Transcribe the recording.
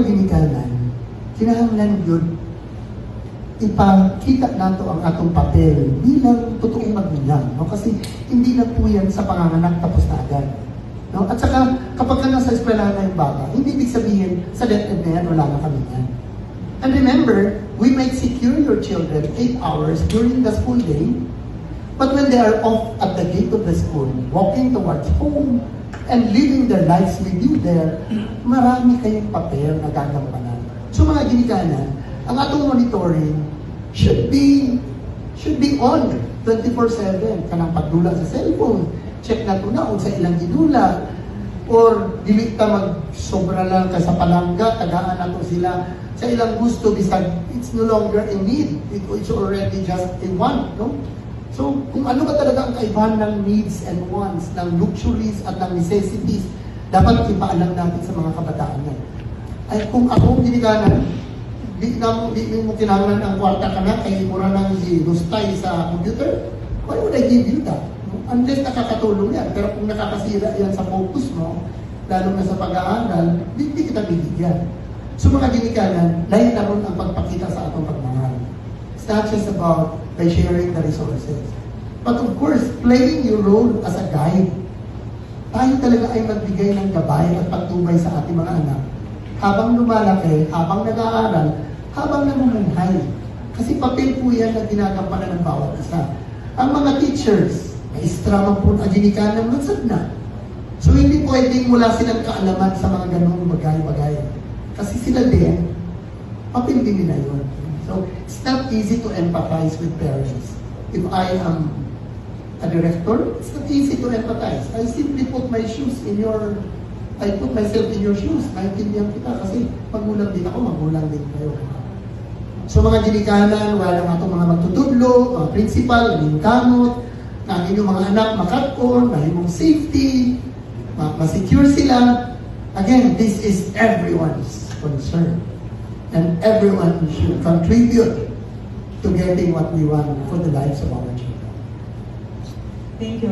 mga ginikanan, kinahanglan yun ipakita nato ang atong papel bilang totoong magulang. No? Kasi hindi lang po yan sa panganganak tapos na agad. No? At saka, kapag ka nasa eskwelahan na yung bata, hindi ibig sabihin, sa DepEd na yan, wala na kami yan. And remember, we might secure your children 8 hours during the school day, but when they are off at the gate of the school, walking towards home, and living their lives with you there, marami kayong papel na gagampanan. So mga ginikanan, ang atong monitoring should be on 24/7. Kanang pagdula sa cellphone, check na ito na kung sa ilang gidula, or dili ta mag-sobra lang ka sa palangga, tagaan na ito sila sa ilang gusto, bisag it's no longer a need, it's already just a want, no? So, kung ano ba talaga ang kaibahan ng needs and wants, ng luxuries at ng necessities, dapat ipaalam natin sa mga kabataan na. Ay, kung ako ginikanan, di mo kinahanglan ang kwarta ka na, kaya mura nang gustay sa computer, why would I give you that? Unless nakakatulong yan. Pero kung nakakasira yan sa focus mo, lalo na sa pag-aaral, hindi kita bibigyan. So mga ginikanan, lahat na ron ang pagpakita sa atong pagmamahal. It's not just about by sharing the resources. But of course, playing your role as a guide. Tayo talaga ay magbigay ng gabay at pagtubay sa ating mga anak. Habang lumalaki, habang nag-aaral, habang namumuhay. Kasi papel po yan na ginagampanan ng bawat isa. Ang mga teachers, maestra man po na ginikanan mansad na. So hindi pwedeng wala silang kaalaman sa mga ganung bagay-bagay. Kasi sila din, papel din nila yun. So it's not easy to empathize with parents. If I am a director, it's not easy to empathize. I simply put my shoes in your, I put myself in your shoes. Naintindihan kita kasi magulang din ako, magulang din kayo. So mga ginikanan, wala nga itong mga magtutudlo, mga principal, naging kamot, na inyong mga anak makatko, na inyong safety, ma-secure sila. Again, this is everyone's concern. And everyone should contribute to getting what we want for the lives of our children. Thank you.